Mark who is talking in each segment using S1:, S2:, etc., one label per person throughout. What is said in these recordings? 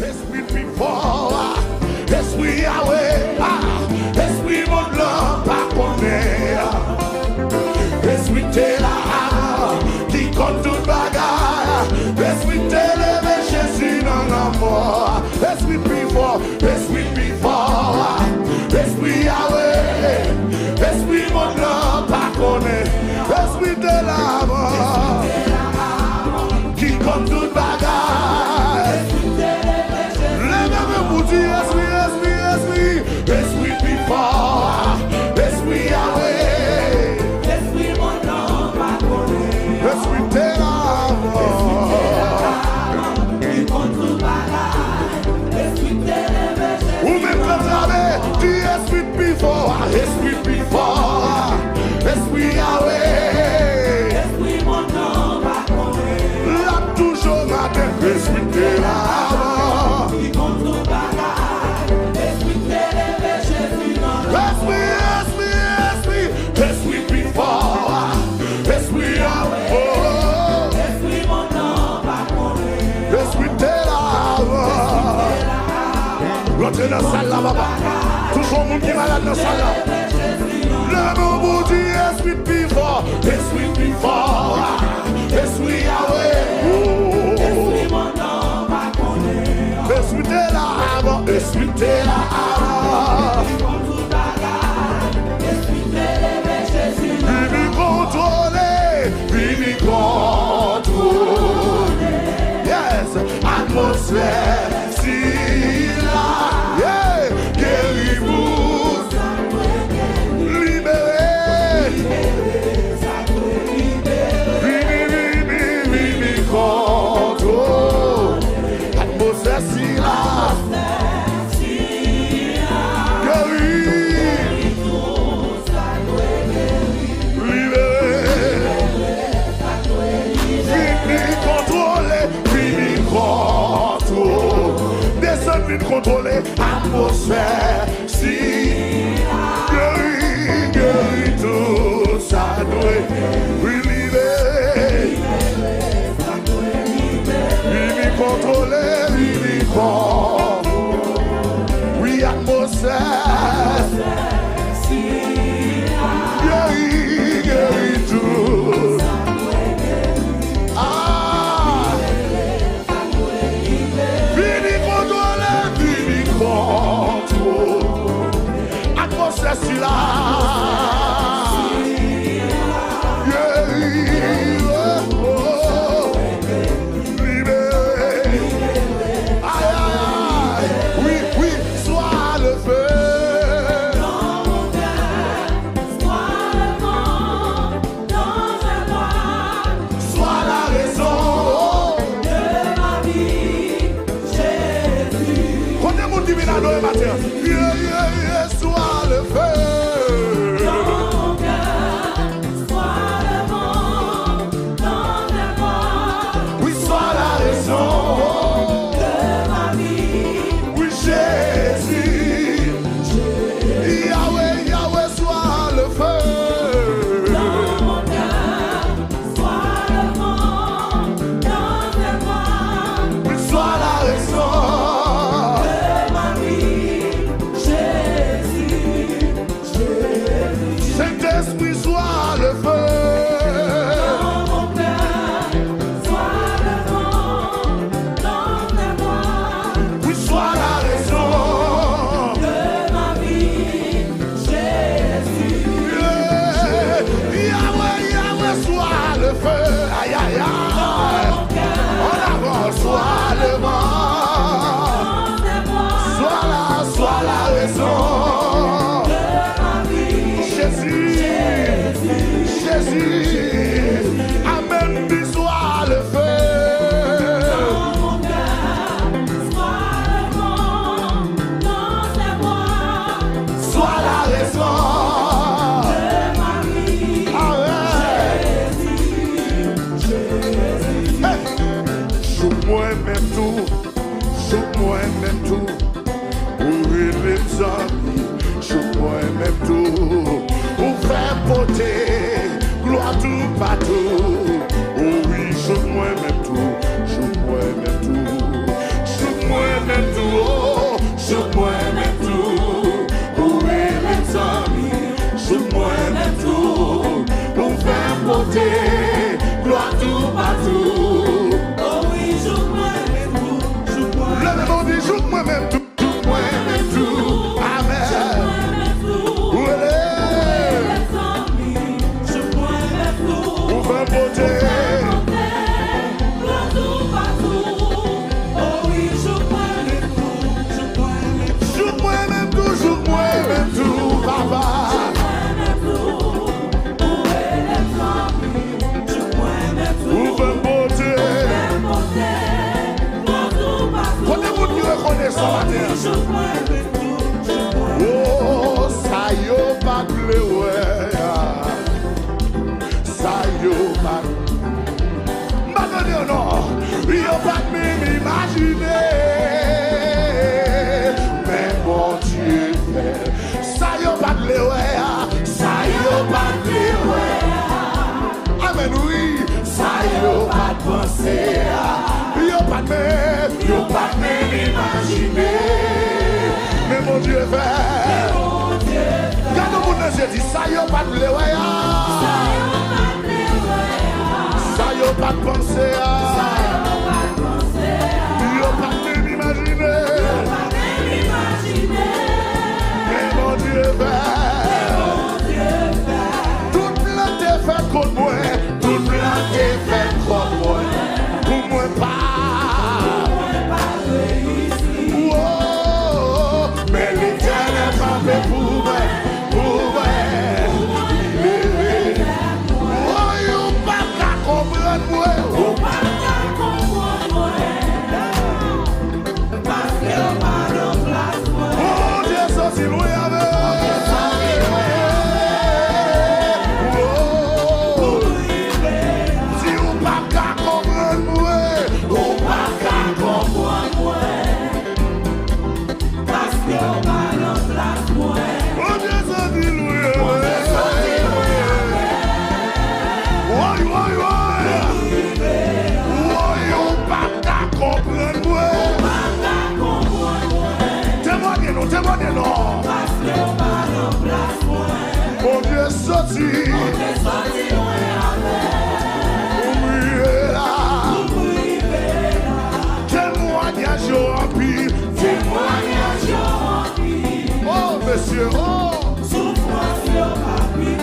S1: esprit plus fort, esprit Yahweh, esprit mon blanc, pas connaître, esprit t'es là, qui compte toute bagarre, esprit t'es levé, Jésus dans la mort, esprit plus fort, esprit Yahweh, esprit mon blanc, pas connaître, esprit t'es là, qui compte toute bagarre, lève-moi pour dire esprit plus fort, esprit Yahweh, esprit mon blanc, pas connaître, esprit t'es là, qui compte toute bagarre, esprit t'es là, ou même quand tu dis esprit plus fort, esprit Yahweh, esprit mon blanc, pas connaître, là toujours matin, esprit t'es là, qui compte toute bagarre, esprit t'es là, Jésus dans esprit plus fort, esprit Yahweh, esprit mon blanc, pas connaître, esprit t'es là, l'autre dans la salle là-bas, toujours le monde qui est malade dans la salle là. Le nom dit esprit plus fort, esprit Yahweh, esprit mon nom, pas connaître, esprit t'es là, esprit t'es là, esprit t'es là, Jésus, vini contrôler, yes, atmosphère, si là, yeah, guéris-vous, libérez, vini contrôler, atmosphère, si là, contrôler l'atmosphère, si guéris tout ça, oui, libérer, oui, contrôler, oui, atmosphère, guéris tout. Atmosphère si là, libéré, aïe, oui, sois le feu dans mon cœur, sois le vent dans un bois, sois la raison de ma vie, Jésus. Quand est mon divin dans le matin? Sois le feu dans mon cœur, sois le vent dans mes voix, oui, sois la raison de ma vie, oui, Jésus, Yahweh, sois le feu dans mon cœur, sois le vent dans mes voix, oui, sois la raison de ma vie, Saint-Esprit, sois le feu dans mon cœur, sois le vent dans mes voix, oui, sois la raison de ma vie, Jésus. Yahweh, sois le feu, aïe, en avant, sois le vent, sois la raison de ma vie, Jésus, amen, dis sois le feu dans mon cœur, sois le vent dans ses voix, sois la raison de ma vie, Jésus. Hey. Joue-moi même tout, ouvrir les amis, joue-moi même tout, pour faire porter gloire tout partout. Oh oui, joue-moi même tout, joue-moi même tout, joue-moi même Oh, ça y est, pas de ouais. Ça y est, pas de. Maintenant, non, il n'y a pas de m'imaginer. Mais bon Dieu, ça y est, pas de ouais. Ça y est, pas de ouais. Amen, oui. Ça y est, pas de penser. Il n'y a pas de même, il n'y a pas de même imaginer. Mais mon Dieu fait. Quand le monde se dit ça y est, pas de ouais. Ça y est, pas de penser. Il n'y a pas de même imaginer. Mais mon Dieu fait. Toute plante est faite contre moi. Toute plante est faite contre moi. Pour moi pas. Oh, mais l'Éternel m'a fait pour moi. Pour moi. Oh, you pas qu'à comprendre moi. Oh, pas qu'à comprendre moi. Parce que pas de place moi. Oh, Dieu, ça c'est loin avec. Témoignez-nous. Mon Dieu sorti. Oubliez là. Témoignage rempli. Témoignage rempli. Oh monsieur, oh. Souffrance sur ma vie.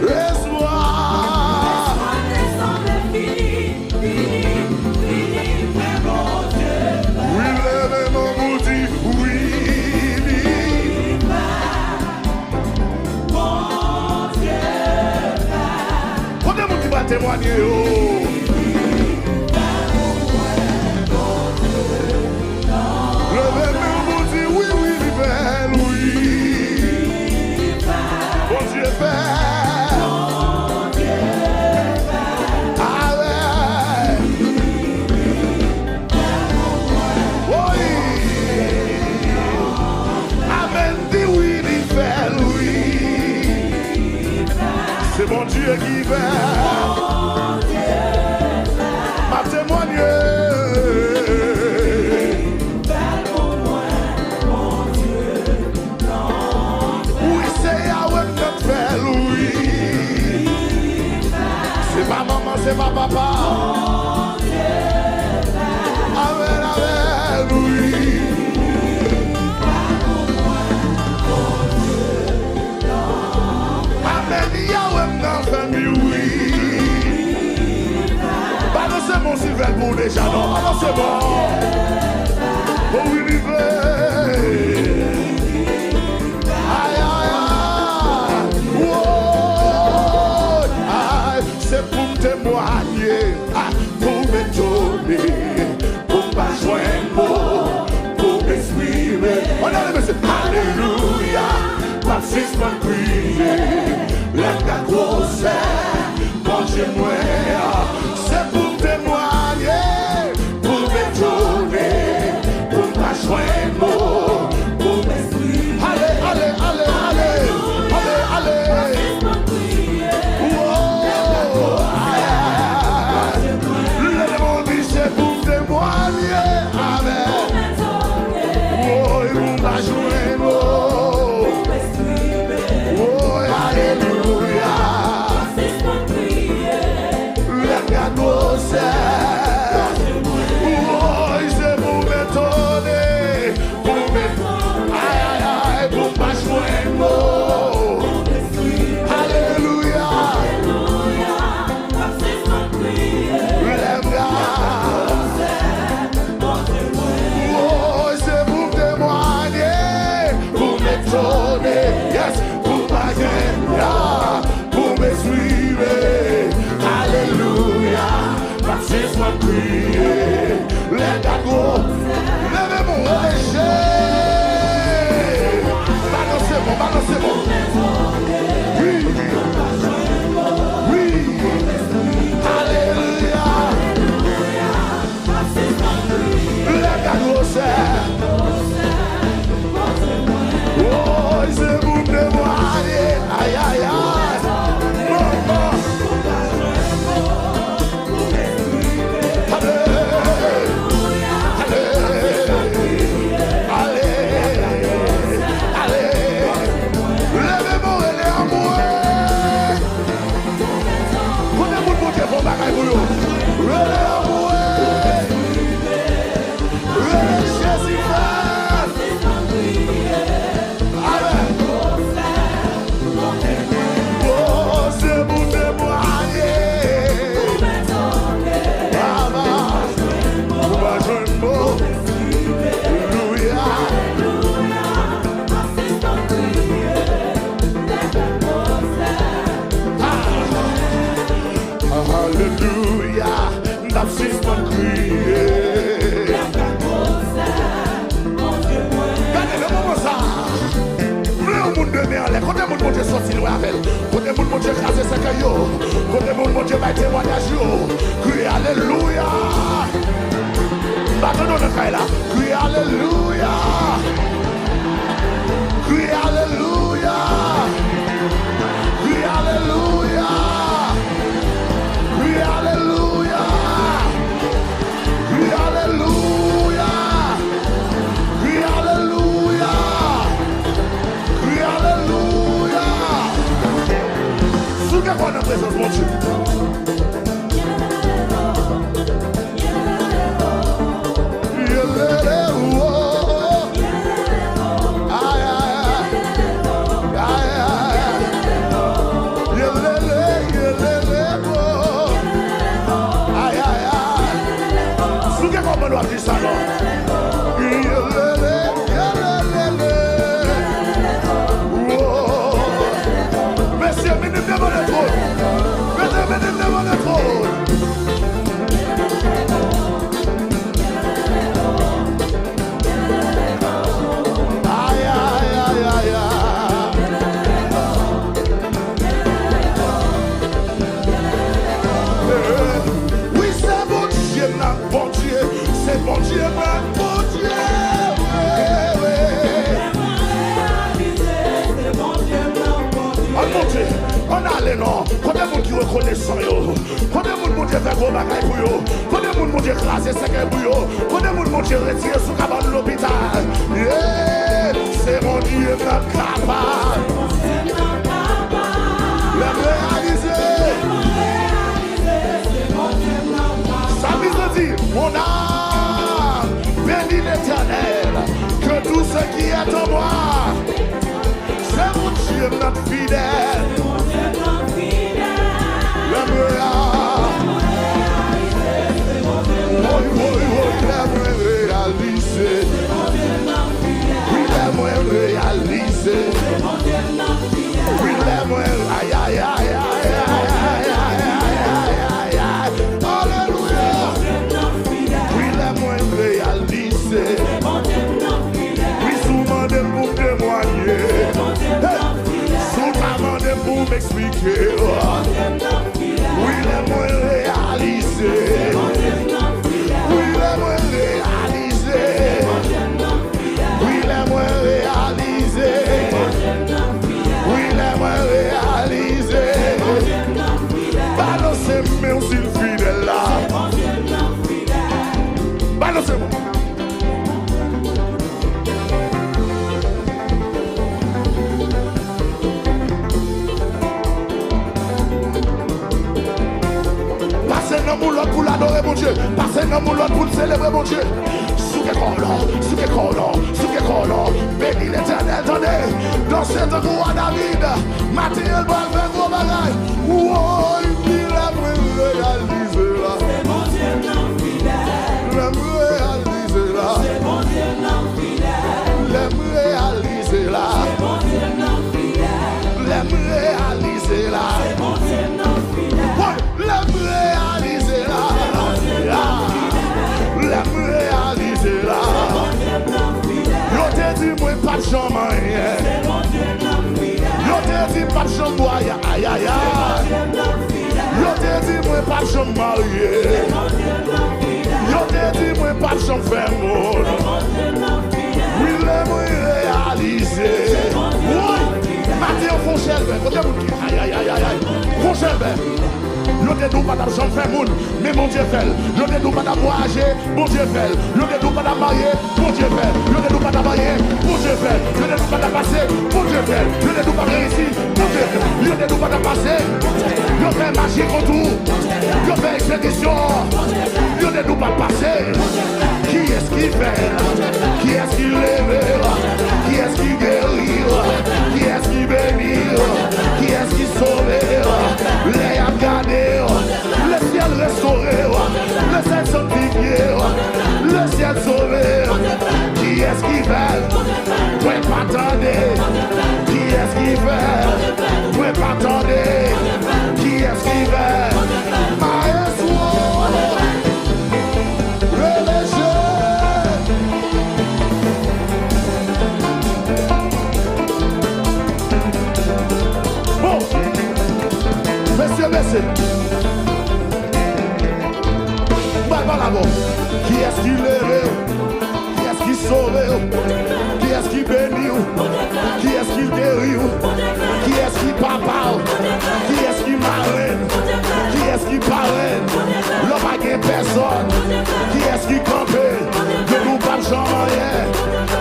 S1: Espoir. Espoir fini, mais mon Dieu. Oui, levez mon bouti, oui. Témoigner, oh. Levez mes mots, dit oui, oui, libère, oui. Bon Dieu fait. Bon Dieu fait. Avec. Oui. Amen, dit oui, libère, oui. C'est bon Dieu qui fait. C'est pas papa. Amen, amen, oui. Amen, Yahweh, m'en famille, oui. Balancez mon Sylvain pour déjà, non, balancez bon. Oh, oui, il aïe, aïe, aïe. Oh, aïe, c'est pour témoigner, pour m'étonner, pour pas joindre, pour m'exprimer. On a le message. Alléluia, baptiste m'a crié, la grosse, quand j'ai moi, c'est pour témoigner, pour m'étonner, pour pas joindre, pour m'exprimer. Allez, allez, allez, allez, allez, allez. Oh, c'est pour témoigner. Aïe, aïe, aïe. Maman. Côté moun mon Dieu crasé ses cailloux. Côté moun mon Dieu va témoignage yo. Crie alléluia. Maintenant on est là. Crie alléluia. Crie alléluia. Crie alléluia. Crie alléluia. Crie alléluia. Crie alléluia. Crie alléluia. Sous que quoi dans présence mon Dieu. Bon Dieu, bon Dieu, on allait non, quand des gens qui reconnaissent yo, quand des gens qui fait gros bagaille pour yo, quand des gens qui écrasent ses gueules pour yo, quand des gens qui retirent sous cabane de l'hôpital. C'est mon Dieu capable. Le réaliser. Ça veut dire, mon âme, bénis l'Éternel, que tout ce qui est en moi, c'est mon Dieu notre fidèle. Le réaliser. Oui, l'aime réaliser. Oui, l'aime aïe aïe aïe aïe aïe aïe aïe aïe. Alléluia. Oui, l'aime réaliser. Oui, souvent de pour témoigner. Souvent de pour m'expliquer. Oui, l'aime réaliser. Oui, l'aime réaliser. Oui, l'aime réaliser. Oui, l'aime réaliser. Balancez-moi aussi le fidèle là. Balancez-moi. Passez dans mon lot pour l'adorer mon Dieu. Passez dans mon lot pour le célébrer mon Dieu. Sous que colon, bénis l'Éternel, attendez. Dans cette roi David, matériel va faire gros bagaille. Oh, il l'aime réaliser là.
S2: C'est mon Dieu non fidèle.
S1: L'aime réaliser là.
S2: C'est mon Dieu non fidèle.
S1: L'aime réaliser là.
S2: C'est mon Dieu non fidèle.
S1: L'aime réaliser là.
S2: C'est mon Dieu non fidèle.
S1: L'aime réaliser là. L'aime réaliser là. Yo te dit moi pas de chambre rien.
S2: C'est mon Dieu non fidèle.
S1: Yo te dit pas de chambre aïe aïe aïe. Yo te dit moi pas de chambre marié.
S2: C'est mon Dieu non fidèle.
S1: Yo te dit moi pas j'en faire monde. Oui, le moi réalisé. Oui, Mathieu Fonchelbert, côté mon qui. Aïe aïe aïe aïe. Fonchelbert. Yo te dit pas j'en faire monde, mais mon Dieu fait. Yo te dit pas voyager, mon Dieu fait. Yo te dit pas marier, mon Dieu fait. Yo te dit pas marier, mon Dieu fait. Yo te dit pas passer, mon Dieu fait. Yo te dit pas réussir, mon Dieu fait. Yo te dit pas passer. Yo fait marcher autour. Yo fait expédition. Yo te dit pas passer. Qui est-ce qui fait? Qui est-ce qui lève? Qui est-ce qui guérit? Qui est-ce qui bénit? Qui est-ce qui sauve? Les a gardés, le ciel restauré, le ciel sanctifié, le ciel sauvé. Qui est-ce qui fait? Vous ne pas attendre. Qui est-ce qui fait? Vous ne pas attendre. Qui est-ce qui fait? Maestro, relâchez. Bon, messieurs. Qui est-ce qui lève? Qui est-ce qui sauve? Qui est-ce qui bénit? Qui est-ce qui guérit? Qui est-ce qui papa? Qui est-ce qui marraine? Qui est-ce qui parraine? L'homme a gagné personne. Qui est-ce qui campe? Que nous pas rien.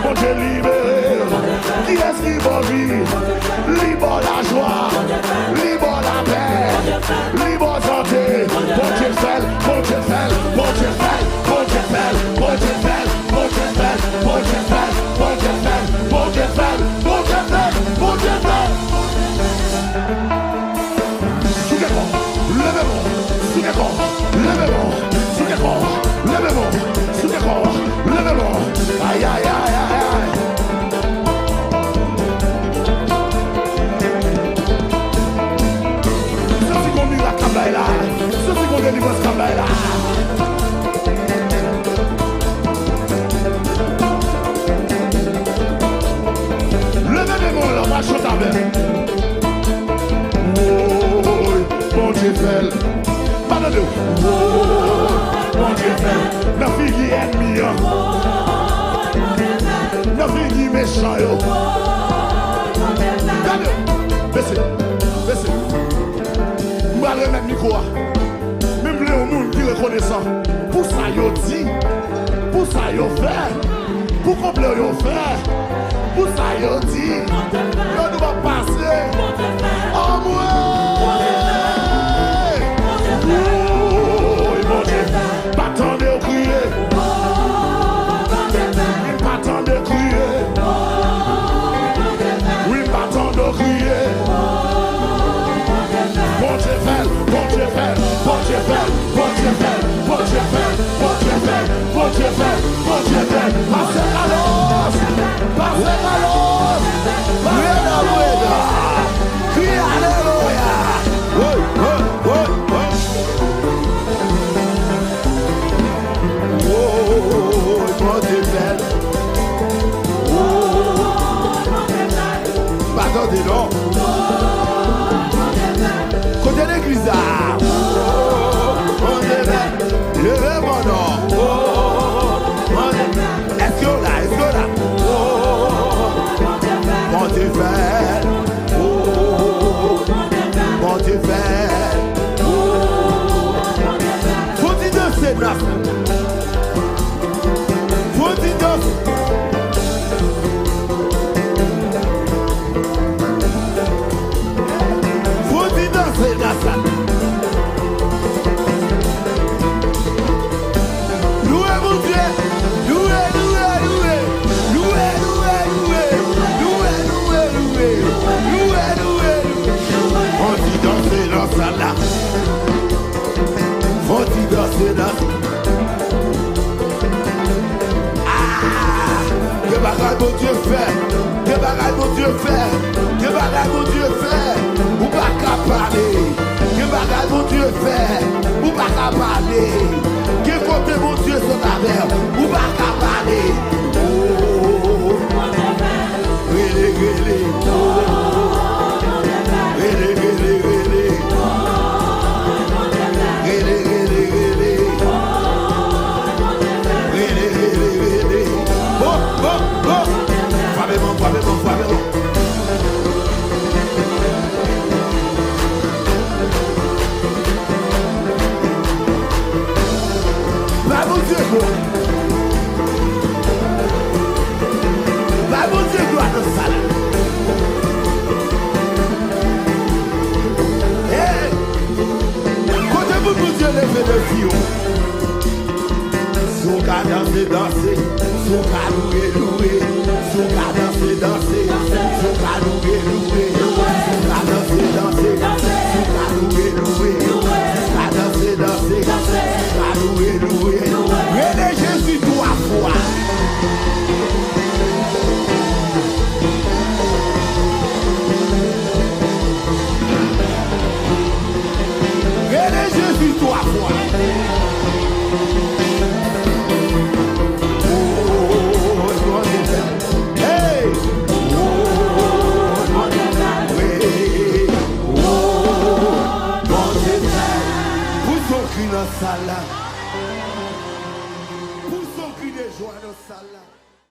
S1: Bon Dieu libéré. Qui est-ce qui va vivre? Libre la joie, libre la paix, libre santé. Bon Dieu fait, bon Dieu fait, bon Dieu fait, bon Dieu fait, bon Dieu fait, bon Dieu fait, bon Dieu fait, bon Dieu fait, bon Dieu fait, bon Dieu fait, bon Dieu fait. Soulèvez-moi, levez-moi, soulèvez-moi, levez-moi, soulèvez-moi, levez-moi, soulèvez-moi, levez-moi. Aïe aïe aïe aïe aïe. Ceci qu'on délivre ce travail là. Levez les mains là, marche ta main. Oh, bon Dieu fait. Pardonnez. Oh, bon Dieu fait. La fille qui est ennemie. La fille qui est méchant. Regardez. Baissez. Je vais remettre le micro. Même les gens qui reconnaissent. Pour ça, ils dit. Pour ça, ils fait. Pour compléter, ils fait. Pour ça, ils dit. Nous devons passer. Oh, moi. Oh, mon Dieu. Pas tant de crier. Pas tant de crier. Oui, pas tant de crier. Bon Dieu fait, bon Dieu fait, bon Dieu fait, bon Dieu fait, bon Dieu fait, bon Dieu fait, bon Dieu fait, bon Dieu fait. Passez à l'os, passez à l'os, buena, buena, crie alléluia. Oh, bon Dieu fait. Pardon des noms. Côté l'église, on est là, levez mon nom. Est-ce que là, bon Dieu fait, bon Dieu fait, faut dire de ces nains, faut dire de louez mon Dieu, louez. On dit danser dans ça là. On dit danser dans. Ah, que bagaille mon Dieu fait, que bagaille mon Dieu fait, que bagaille mon Dieu fait. Ou pas qu'à parler. Que bagaille mon Dieu fait, ou pas qu'à parler. Que côté mon Dieu son affaire, ou pas qu'à parler. Oh, rélé. Sou ka loué, loué. Sou ka danser, danser. Sou ka loué, loué. Sou ka danser, danser. Sou ka loué, loué. Sou ka danser, danser. Sou ka loué, loué. Venez Jésus trois fois. Venez Jésus trois fois. Salle. Pour son cri de joie dans la salle.